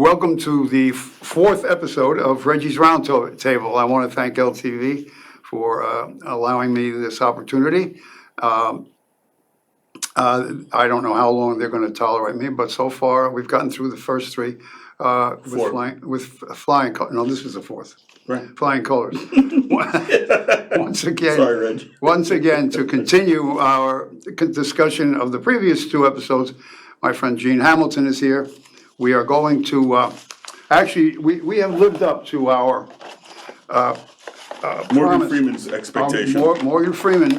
Welcome to the fourth episode of Reggie's Roundtable. I want to thank LTV for allowing me this opportunity. I don't know how long they're going to tolerate me, but so far we've gotten through the first three with flying colors. No, this is the fourth. Right. Flying colors. Once again, Sorry, Reggie. Once again, to continue our discussion of the previous two episodes, my friend Eugene Hamilton is here. We are going to, we have lived up to our Morgan promise. Freeman's expectation. Morgan Freeman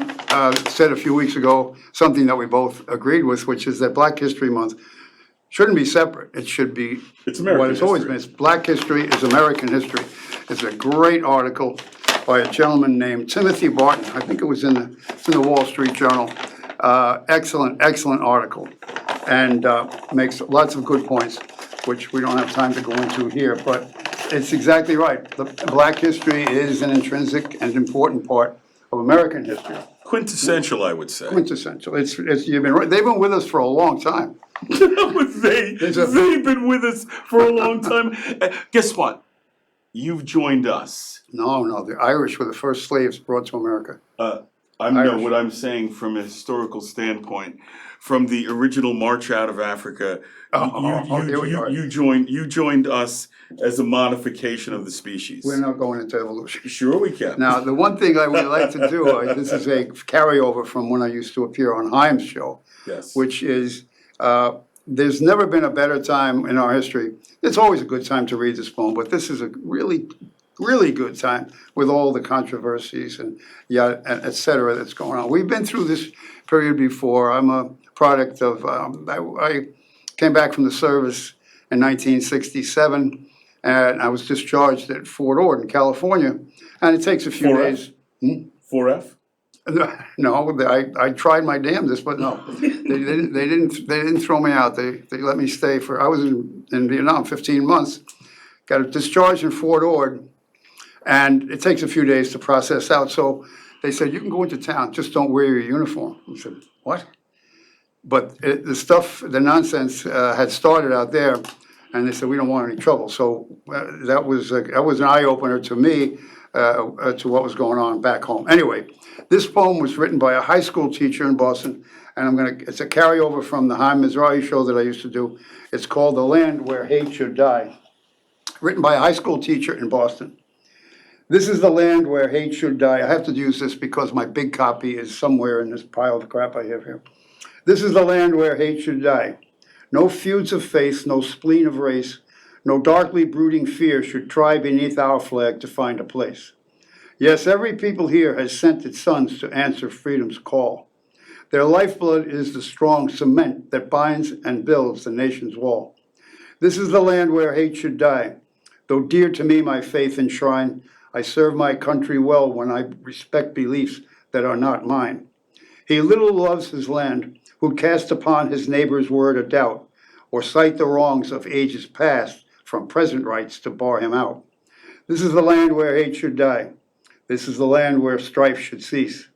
said a few weeks ago something that we both agreed with, which is that Black History Month shouldn't be separate. It should be It's American what it's always history. been. It's Black history is American history. It's a great article by a gentleman named Timothy Barton. I think it was in the Wall Street Journal. Excellent article, and makes lots of good points, which we don't have time to go into here. But it's exactly right. The Black history is an intrinsic and important part of American history. Quintessential, I would say. Quintessential. It's you've been right. They've been with us for a long time. They've been with us for a long time. Guess what? You've joined us. No, the Irish were the first slaves brought to America. I know what I'm saying from a historical standpoint. From the original march out of Africa, Here we are. you joined us as a modification of the species. We're not going into evolution. Sure we can. Now, the one thing I would like to do, this is a carryover from when I used to appear on Haim's show, Yes. which is, there's never been a better time in our history. It's always a good time to read this poem, but this is a really good time with all the controversies and et cetera that's going on. We've been through this period before. I'm a product of, I came back from the service in 1967, and I was discharged at Fort Ord in California, and it takes a few 4F? days. 4F? No, I tried my damnedest, but no, they didn't throw me out. They let me stay I was in Vietnam 15 months, got discharged in Fort Ord, and it takes a few days to process out. So they said, you can go into town, just don't wear your uniform. I said, what? But the nonsense had started out there, and they said, we don't want any trouble. So that was an eye-opener to me, to what was going on back home. Anyway, this poem was written by a high school teacher in Boston, and it's a carryover from the Haim Mizrahi show that I used to do. It's called The Land Where Hate Should Die, written by a high school teacher in Boston. This is the land where hate should die. I have to use this because my big copy is somewhere in this pile of crap I have here. This is the land where hate should die. No feuds of faith, no spleen of race, no darkly brooding fear should try beneath our flag to find a place. Yes, every people here has sent its sons to answer freedom's call. Their lifeblood is the strong cement that binds and builds the nation's wall. This is the land where hate should die. Though dear to me my faith enshrine, I serve my country well when I respect beliefs that are not mine. He little loves his land, who cast upon his neighbor's word a doubt, or cite the wrongs of ages past from present rights to bar him out. This is the land where hate should die. This is the land where strife should cease,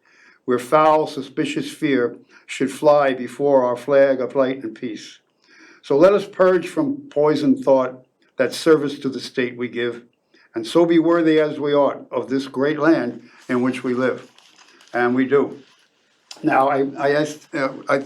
where foul, suspicious fear should fly before our flag of light and peace. So let us purge from poisoned thought that service to the state we give, and so be worthy as we ought of this great land in which we live. And we do. Now, I asked, I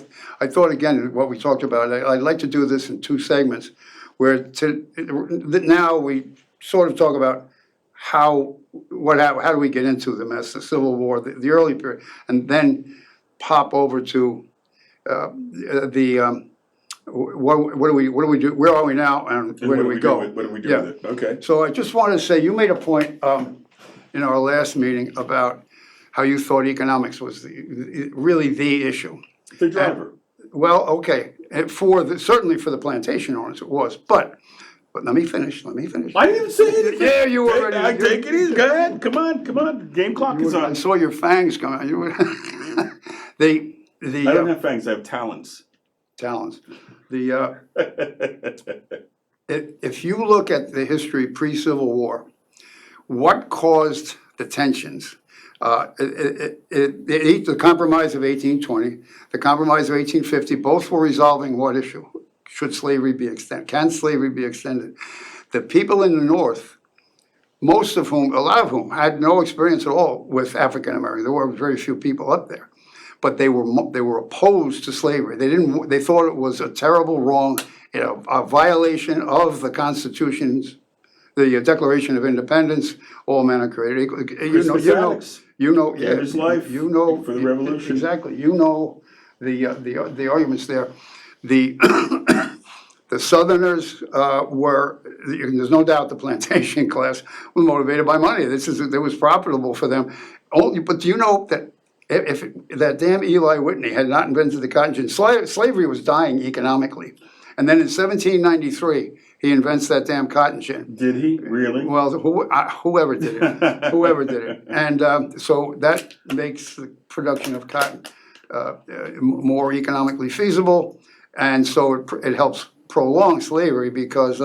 thought again, what we talked about, I'd like to do this in two segments, where now we sort of talk about how do we get into the mess, the Civil War, the early period, and then pop over to what do we do, where are we now, and where do we go? What do we do Yeah. with it? Okay. So I just want to say, you made a point in our last meeting about how you thought economics was really the issue. The driver. Well, okay, certainly for the plantation owners it was, but let me finish. I didn't even say anything. Yeah, you already. I take it easy. Go ahead. Come on. Game clock is I on. saw your fangs coming. I don't have fangs. I have talons. Talents. If you look at the history pre-Civil War, what caused the tensions? The Compromise of 1820, the Compromise of 1850, both were resolving what issue? should slavery be extended? Can slavery be extended? The people in the North, most of whom, a lot of whom, had no experience at all with African Americans. There were very few people up there, but they were opposed to slavery. They thought it was a terrible wrong, a violation of the Constitution's, the Declaration of Independence. All men are created equal. His life for the revolution. Exactly. The arguments there. The Southerners there's no doubt the plantation class was motivated by money. It was profitable for them. But do you know that if that damn Eli Whitney had not invented the cotton gin, slavery was dying economically. And then in 1793, he invents that damn cotton gin. Did he really? Well, whoever did it, and so that makes the production of cotton more economically feasible, and so it helps prolong slavery because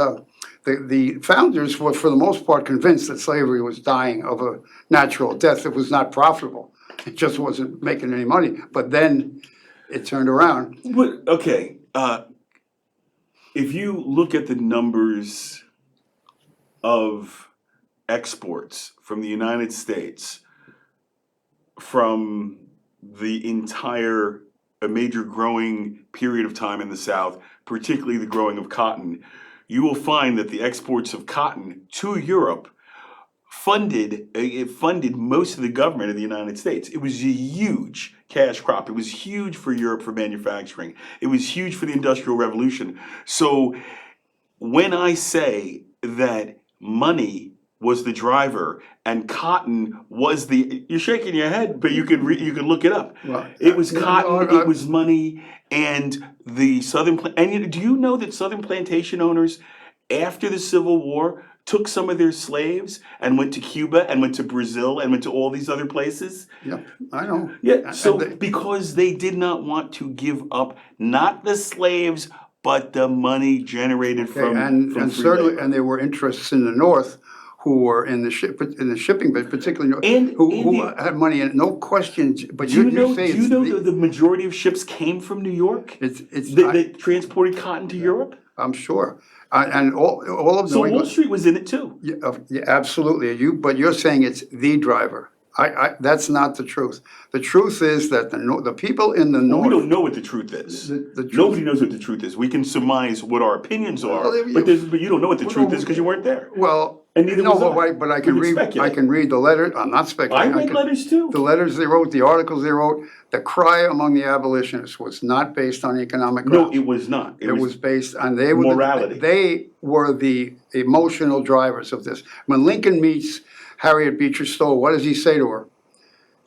the founders were, for the most part, convinced that slavery was dying of a natural death. It was not profitable. It just wasn't making any money. But then it turned around. But, okay. If you look at the numbers of exports from the United States from the entire a major growing period of time in the South, particularly the growing of cotton, you will find that the exports of cotton to Europe funded most of the government of the United States. It was a huge cash crop. It was huge for Europe for manufacturing. It was huge for the Industrial Revolution. So when I say that money was the driver and cotton was you're shaking your head, but you can look it up. Well, it was cotton, it was money, and the do you know that Southern plantation owners, after the Civil War, took some of their slaves and went to Cuba and went to Brazil and went to all these other places? Yeah, I know. Yeah, so because they did not want to give up not the slaves, but the money generated from certainly, labor. And there were interests in the North who were in the shipping, but particularly who had money in it. No question. But do you know that the majority of ships came from New York? They transported cotton to Europe. I'm sure. And all of so Wall Street was in it too. Yeah, absolutely. But you're saying it's the driver. That's not the truth. The truth is that the people in the North. We don't know what the truth is. Nobody knows what the truth is. We can surmise what our opinions are, but you don't know what the truth is because you weren't there. Well, and neither was I. But I can read. I can read the letter. I'm not speculating. I read letters too. The letters they wrote, the articles they wrote. The cry among the abolitionists was not based on economic grounds. No, it was not. It was based on morality. They were the emotional drivers of this. When Lincoln meets Harriet Beecher Stowe, what does he say to her?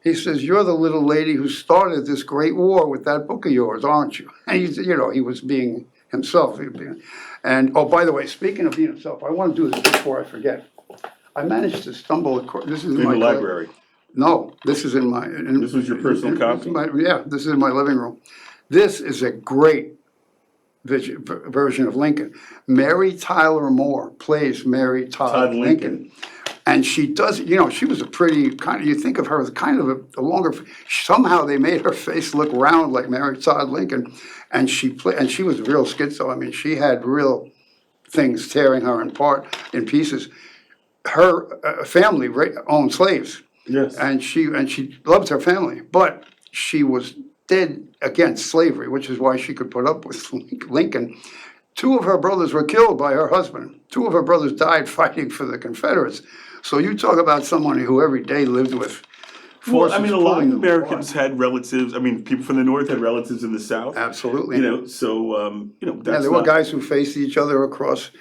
He says, "You're the little lady who started this great war with that book of yours, aren't you?" And he was being himself. And oh, by the way, speaking of being himself, I want to do this before I forget. I managed to stumble across. This is in my library. No, this is in my. This was your personal copy? This is in my living room. This is a great version of Lincoln. Mary Tyler Moore plays Mary Todd Lincoln. And she does, she was a pretty kind of, you think of her as kind of a longer, somehow they made her face look round like Mary Todd Lincoln. And she was real schizo. I mean, she had real things tearing her in pieces. Her family owned slaves. Yes. And she loved her family, but she was dead against slavery, which is why she could put up with Lincoln. 2 of her brothers were killed by her husband. 2 of her brothers died fighting for the Confederates. So you talk about someone who every day lived with forces. Well, I mean, a lot of Americans had relatives. I mean, people from the North had relatives in the South. Absolutely. That's there were guys who faced each other across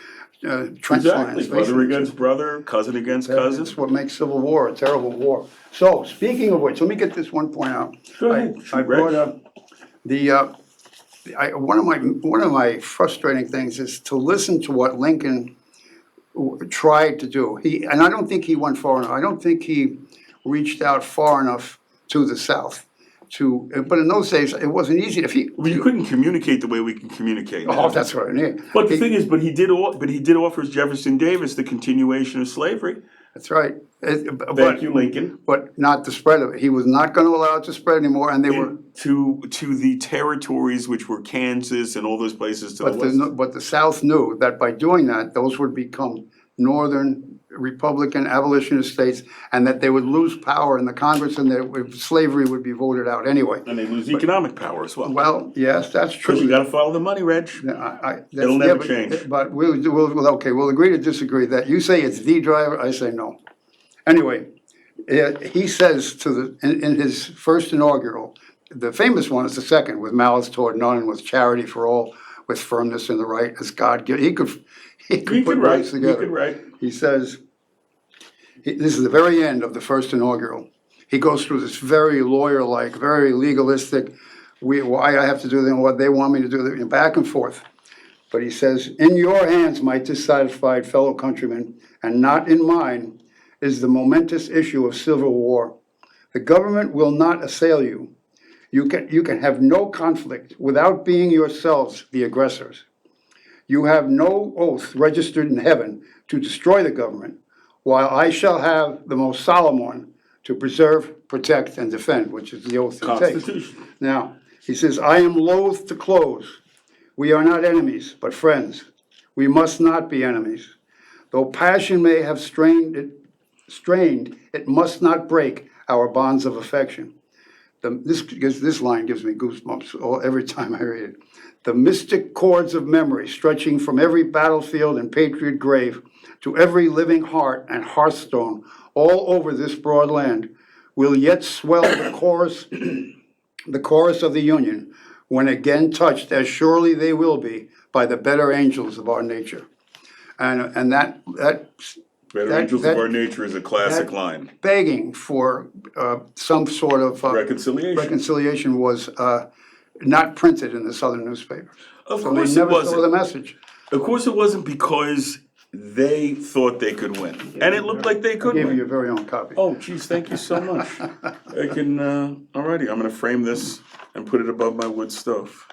trench lines. Brother against brother, cousin against cousin. That's what makes Civil War a terrible war. So, speaking of which, let me get this one point out. Go ahead. I brought up one of my frustrating things is to listen to what Lincoln tried to do. And I don't think he went far enough. I don't think he reached out far enough to the South. But in those days, it wasn't easy. You couldn't communicate the way we can communicate now. Oh, that's what I mean. But the thing is, he did offer Jefferson Davis the continuation of slavery. That's right. Thank you, Lincoln. But not the spread of it. He was not going to allow it to spread anymore, and they were. To the territories which were Kansas and all those places to the west. But the South knew that by doing that, those would become northern Republican abolitionist states, and that they would lose power in the Congress, and that slavery would be voted out anyway. And they lose economic power as well. Well, yes, that's true. Because you got to follow the money, Reg. It'll never change. But we'll agree to disagree. That you say it's the driver, I say no. Anyway, he says in his first inaugural, the famous one is the second, with malice toward none, with charity for all, with firmness in the right, as God gives. He could put words together. He could write. He says, this is the very end of the first inaugural. He goes through this very lawyer-like, very legalistic, why I have to do them, what they want me to do, back and forth. But he says, in your hands, my dissatisfied fellow countrymen, and not in mine, is the momentous issue of civil war. The government will not assail you. You can have no conflict without being yourselves the aggressors. You have no oath registered in heaven to destroy the government, while I shall have the most solemn one to preserve, protect, and defend, which is the oath he takes. Constitution. Now, he says, I am loath to close. We are not enemies, but friends. We must not be enemies. Though passion may have strained, it must not break our bonds of affection. This line gives me goosebumps every time I read it. The mystic cords of memory stretching from every battlefield and patriot grave to every living heart and hearthstone all over this broad land will yet swell the chorus of the Union when again touched, as surely they will be, by the better angels of our nature. And that Better angels of our nature is a classic line. Begging for some sort of reconciliation was not printed in the Southern newspapers. Of So course they it never saw the wasn't. message. Of course it wasn't, because they thought they could win, and it looked like they I could gave you win. your very own copy. Oh, geez, thank you so much. I can. Alrighty, I'm gonna frame this and put it above my wood stove.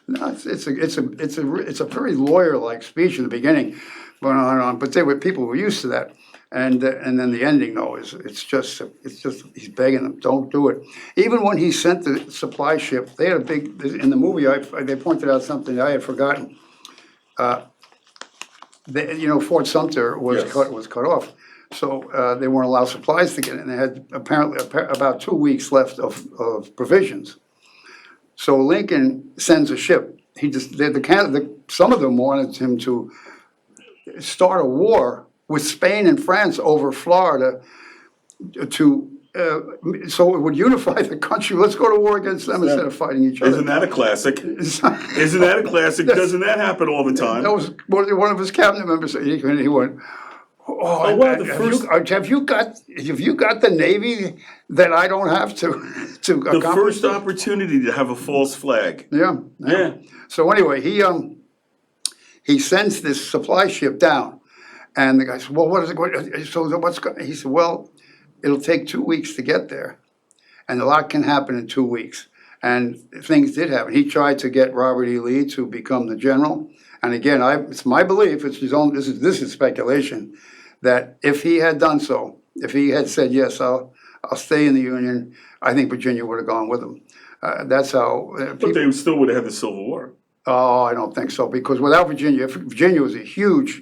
No, it's a very lawyer-like speech in the beginning, but people were used to that, and then the ending though it's just he's begging them, don't do it. Even when he sent the supply ship, they had a big, in the movie they pointed out something I had forgotten. Fort Sumter was Yes. cut off, so they weren't allowed supplies to get in. They had apparently about 2 weeks left of provisions. So Lincoln sends a ship. Some of them wanted him to start a war with Spain and France over Florida so it would unify the country. Let's go to war against them instead of fighting each other. Isn't that a classic? Isn't that a classic? Doesn't that happen all the time? That was one of his cabinet members. He went, Oh, wow, have you got the Navy that I don't have to The accomplish first this?" opportunity to have a false flag. Yeah. So anyway, he sends this supply ship down, and the guy said, "Well, what is it? He said, "Well, it'll take 2 weeks to get there, and a lot can happen in 2 weeks." And things did happen. He tried to get Robert E. Lee to become the general, and again, it's my belief. It's his own. This is speculation. That if he had done so, if he had said, yes, I'll stay in the Union, I think Virginia would have gone with him. That's how. But they still would have had the Civil War. Oh, I don't think so, because without Virginia, Virginia was a huge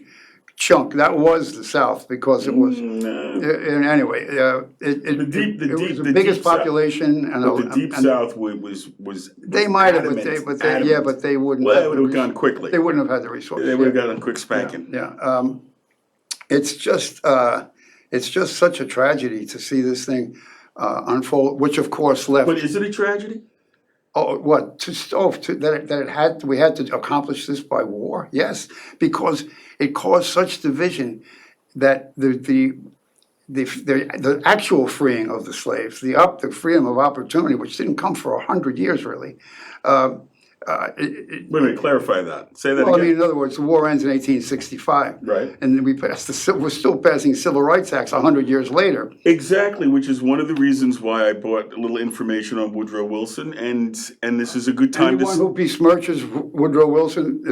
chunk. That was the South, because it was. Anyway, it was the biggest population, But the Deep South was. They might have, adamant, but they wouldn't. Well, it would have gone quickly. They wouldn't have had the resources. They would have gotten a quick spanking. Yeah. It's just such a tragedy to see this thing unfold, which of course left. But is it a tragedy? Oh, what? We had to accomplish this by war? Yes, because it caused such division that the actual freeing of the slaves, the freedom of opportunity, which didn't come for 100 years really, Wait a minute, clarify that. Say that Well, I mean, again. in other words, the war ends in 1865. Right. And then we're still passing civil rights acts 100 years later. Exactly, which is one of the reasons why I brought a little information on Woodrow Wilson, and this is a good time Anyone to. who besmirches Woodrow Wilson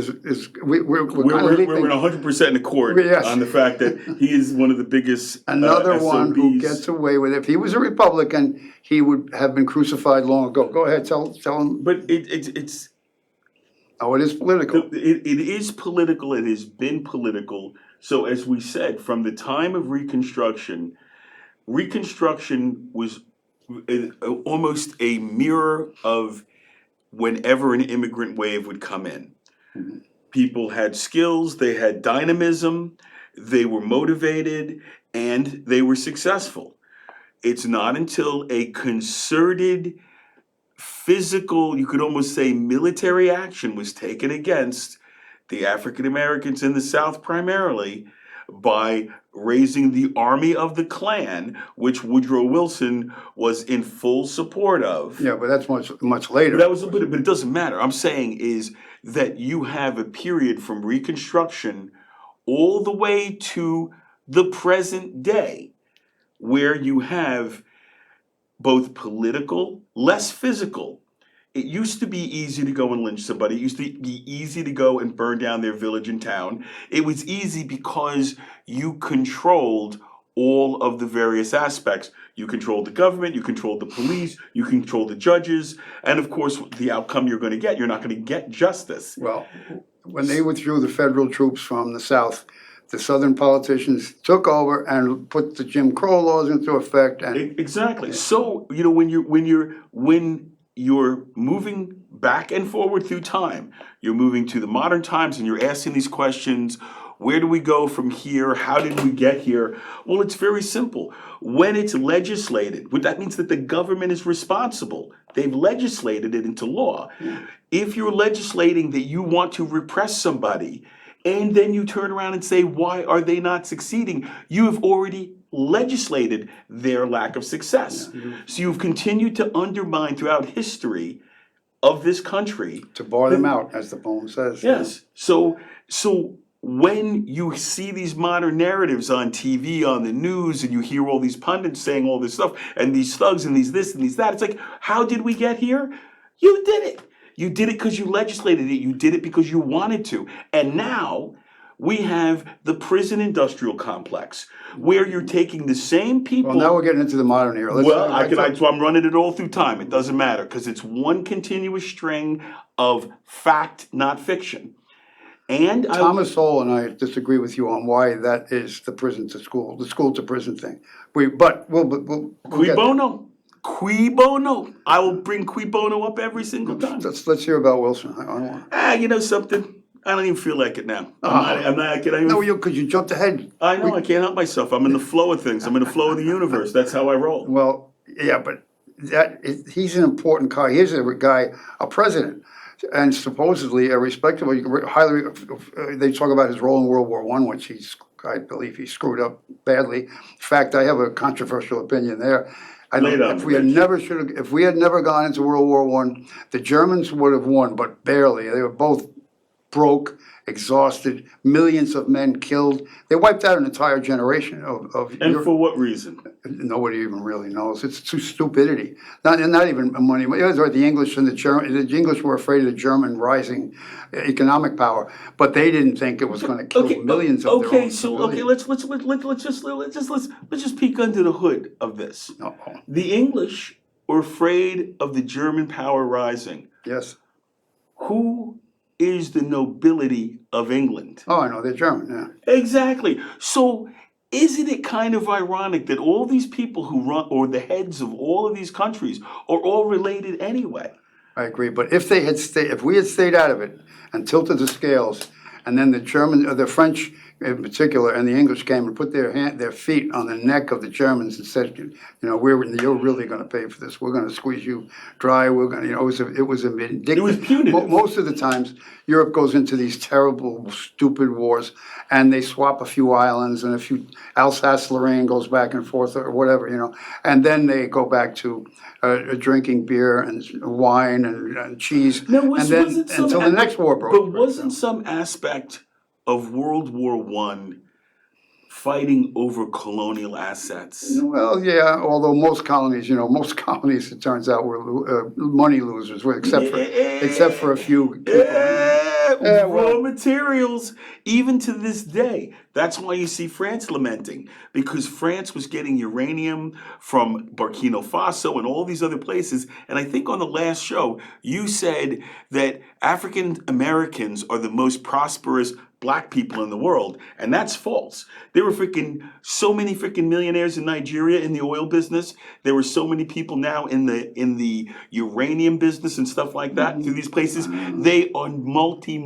we're kind of We're in 100% in accord Yes. on the fact that he is one of the biggest another one who SOBs. gets away with it. If he was a Republican, he would have been crucified long ago. Go ahead, tell him. But it's Oh, it is political. it is political. It has been political. So as we said, from the time of Reconstruction was almost a mirror of whenever an immigrant wave would come in. People had skills, they had dynamism, they were motivated, and they were successful. It's not until a concerted, physical, you could almost say military action was taken against the African Americans in the South primarily by raising the Army of the Klan, which Woodrow Wilson was in full support of. Yeah, but that's much later. That was, but it doesn't matter. I'm saying is that you have a period from Reconstruction all the way to the present day where you have both political, less physical. It used to be easy to go and lynch somebody. It used to be easy to go and burn down their village and town. It was easy because you controlled all of the various aspects. You controlled the government, you controlled the police, you controlled the judges, and of course, the outcome you're going to get, you're not going to get justice. Well, when they withdrew the federal troops from the South, the Southern politicians took over and put the Jim Crow laws into effect. And Exactly. So, when you're moving back and forward through time, you're moving to the modern times and you're asking these questions. Where do we go from here? How did we get here? Well, it's very simple. When it's legislated, that means that the government is responsible. They've legislated it into law. If you're legislating that you want to repress somebody, and then you turn around and say, why are they not succeeding? You have already legislated their lack of success. So you've continued to undermine throughout history of this country. to bar them out, as the poem says. Yes. So when you see these modern narratives on TV, on the news, and you hear all these pundits saying all this stuff, and these thugs, and these this, and these that, it's like, how did we get here? You did it. You did it because you legislated it. You did it because you wanted to. And now we have the prison industrial complex, where you're taking the same people. Well, now we're getting into the modern era. So I'm running it all through time. It doesn't matter because it's one continuous string of fact, not fiction. And Thomas Sowell and I disagree with you on why that is the prison to school, the school to prison thing. We'll Cui get bono. Cui bono. I will bring cui bono up every single time. Let's hear about Wilson. I don't want. You know something? I don't even feel like it now. I'm not. No, because you jumped ahead. I know. I can't help myself. I'm in the flow of things. I'm in the flow of the universe. That's how I roll. Well, yeah, but he's an important guy. Here's a guy, a president, and supposedly a respectable, highly. They talk about his role in World War I, which I believe he screwed up badly. In fact, I have a controversial opinion there. If we had never gone into World War I, the Germans would have won, but barely. They were both broke, exhausted, millions of men killed. They wiped out an entire generation of And for what reason? Nobody even really knows. It's too stupidity. Not even money. It was like the English and the English were afraid of the German rising economic power, but they didn't think it was going to kill millions of their own civilians. Let's just peek under the hood of this. Uh-oh. The English were afraid of the German power rising. Yes. Who is the nobility of England? Oh, I know, they're German, yeah. Exactly. So isn't it kind of ironic that all these people who run, or the heads of all of these countries, are all related anyway? I agree, but if we had stayed out of it and tilted the scales, and then the French in particular, and the English came and put their feet on the neck of the Germans and said, you're really going to pay for this. We're going to squeeze you dry. We're going to, it was a vindictive. It was punitive. Most of the times, Europe goes into these terrible, stupid wars, and they swap a few islands, and a few Alsace-Lorraine goes back and forth, or whatever, and then they go back to drinking beer and wine and cheese, Now, and then until the next war broke. But wasn't some aspect of World War I fighting over colonial assets? Well, yeah, although most colonies, it turns out, were money losers, except for a few people. Raw materials, even to this day. That's why you see France lamenting, because France was getting uranium from Burkina Faso and all these other places. And I think on the last show, you said that African Americans are the most prosperous black people in the world, and that's false. There were so many millionaires in Nigeria in the oil business. There were so many people now in the uranium business and stuff like that through these places. They are multi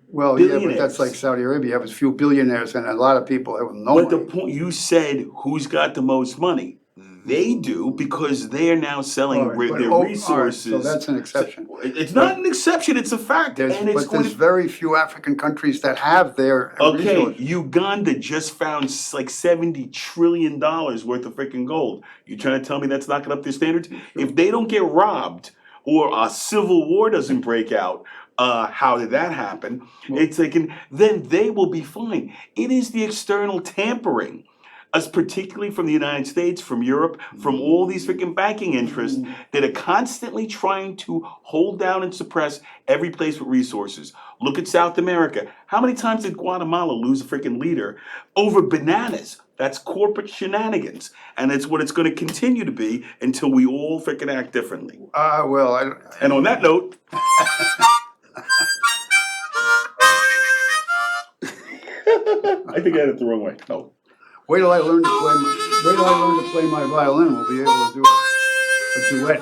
Well, yeah, but that's like Saudi Arabia. You have a few billionaires and a lot of people have no money. But the point, you said, who's got the most money? They do, because they are now selling their resources. So that's an exception. It's not an exception, it's a fact. There's very few African countries that have their resources. Uganda just found like $70 trillion worth of freaking gold. You trying to tell me that's not going to up their standards? If they don't get robbed or a civil war doesn't break out, how did that happen? It's like, then they will be fine. It is the external tampering, us particularly from the United States, from Europe, from all these freaking banking interests that are constantly trying to hold down and suppress every place with resources. Look at South America. How many times did Guatemala lose a freaking leader over bananas? That's corporate shenanigans. And it's what it's going to continue to be until we all freaking act differently. And on that note... I think I had it the wrong way. No. Wait till I learn to play my violin. We'll be able to do a duet.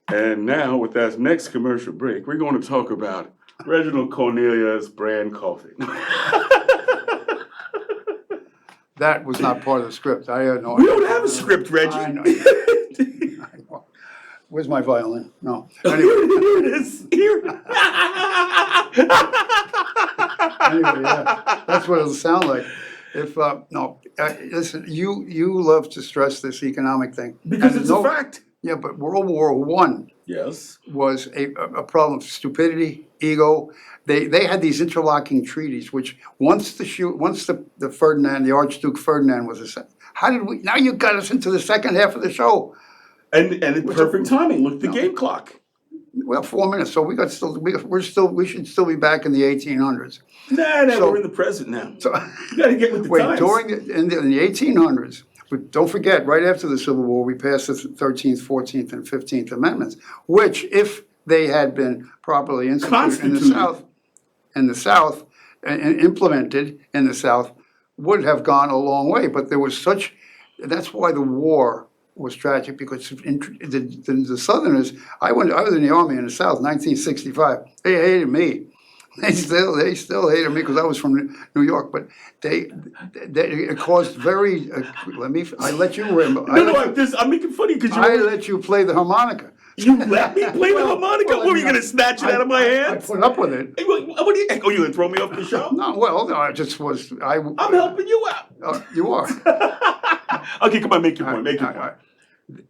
And now, with that next commercial break, we're going to talk about Reginald Cornelius brand coffee. That was not part of the script. I had no idea. We don't have a script, Reggie. I know. Where's my violin? No. Anyway. Here it is. Here. Anyway, yeah, that's what it'll sound like. Listen, you love to stress this economic thing because it's a fact. Yeah, but World War I was a problem of stupidity, ego. They had these interlocking treaties, which once the Ferdinand, the Archduke Ferdinand was assassinated. How did we? Now you got us into the second half of the show. And it's perfect timing. Look at the game clock. Well, 4 minutes. So we should still be back in the 1800s. No, we're in the present now. So you got to get with the times. In the 1800s, but don't forget, right after the Civil War, we passed the 13th, 14th, and 15th Amendments, which, if they had been properly instituted in the South, and implemented in the South, would have gone a long way. But there was that's why the war was tragic, because the Southerners, I was in the Army in the South, 1965. They hated me. They still hated me because I was from New York. But it caused very. I let you. I'm making funny because I let you play the harmonica. You let me play the harmonica? What, were you going to snatch it out of my hands? I put up with it. You going to throw me off the show? No, I just was. I'm helping you out. You are. Okay, come on, make your point. Make your point.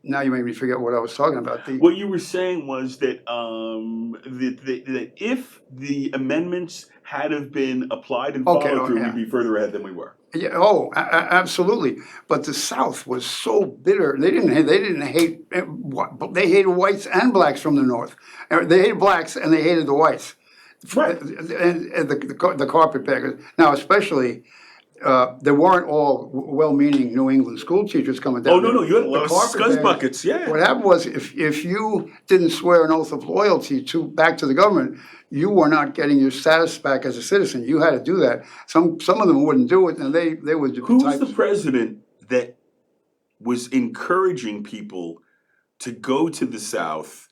Now you made me forget what I was talking about. What you were saying was that that if the amendments had have been applied and followed through, we'd be further ahead than we were. Yeah. Absolutely. But the South was so bitter. They didn't hate. They hated whites and blacks from the North. They hated blacks and they hated the whites. Right. And the carpetbaggers. Now, especially. There weren't all well-meaning New England school teachers coming down. Oh, no, you had a lot of scuzz buckets, yeah. What happened was, if you didn't swear an oath of loyalty back to the government, you were not getting your status back as a citizen. You had to do that. Some of them wouldn't do it, and they would do. Who was the president that was encouraging people to go to the South?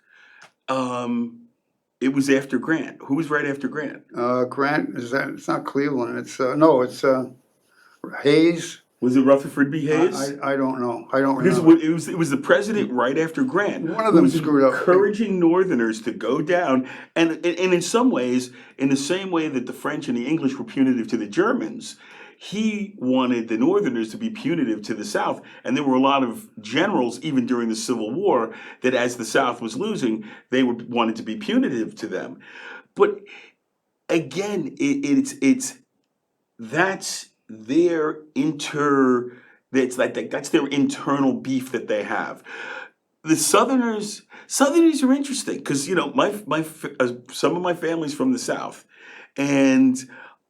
It was after Grant. Who was right after Grant? Grant, it's not Cleveland, it's Hayes. Was it Rutherford B. Hayes? I don't know, I don't Because remember. it was the president right after Grant. One of who them was screwed up. encouraging Northerners to go down, and in some ways, in the same way that the French and the English were punitive to the Germans, he wanted the Northerners to be punitive to the South. And there were a lot of generals, even during the Civil War, that as the South was losing, they wanted to be punitive to them. But again, that's their that's their internal beef that they have. The Southerners are interesting because some of my family's from the South, and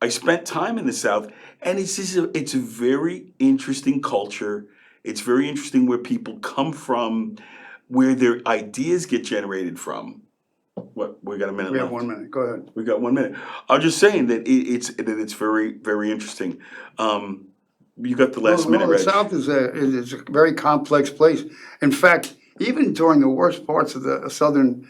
I spent time in the South, and it's a very interesting culture. It's very interesting where people come from, where their ideas get generated from. What, we got a minute We left. have 1 minute, go ahead. We got 1 minute. I'm just saying that it's very, very interesting. You got the last minute, The Reg. South is a very complex place. In fact, even during the worst parts of the Southern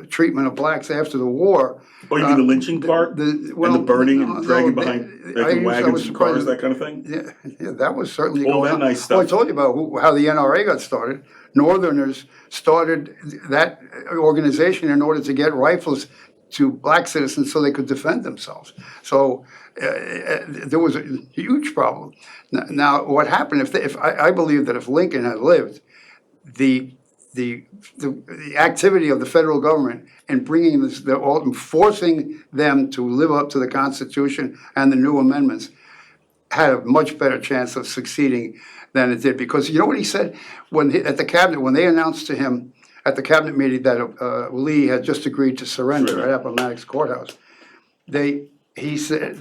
treatment of blacks after the war. Oh, you mean the lynching part? And the burning and dragging behind wagons and cars, that kind of thing? Yeah, that was certainly All going that on. nice stuff. Well, I told you about how the NRA got started. Northerners started that organization in order to get rifles to black citizens so they could defend themselves. So there was a huge problem. Now, what happened I believe that if Lincoln had lived, the activity of the federal government in bringing this, forcing them to live up to the Constitution and the new amendments had a much better chance of succeeding than it did. Because you know what he said when they announced to him at the cabinet meeting that Lee had just agreed to surrender at Appomattox Courthouse. He said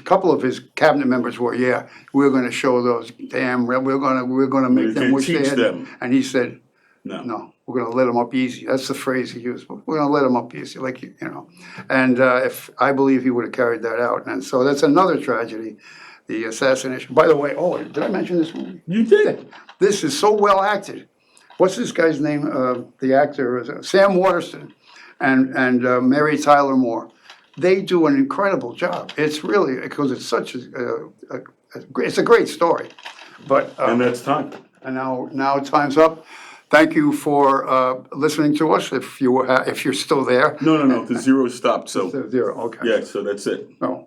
couple of his cabinet members were, yeah, we're going to show those damn we're going to make them wish they had them. And he said, no, we're going to let them up easy. That's the phrase he used. We're going to let them up easy, And if I believe he would have carried that out, and so that's another tragedy, the assassination. By the way, did I mention this one? You did. This is so well acted. What's this guy's name? The actor is Sam Waterston and Mary Tyler Moore. They do an incredible job. It's really because it's such it's a great story. But And that's time. and now time's up. Thank you for listening to us. If you're still there. No. The zero stopped. So Zero. Okay. yeah. So that's it. Oh.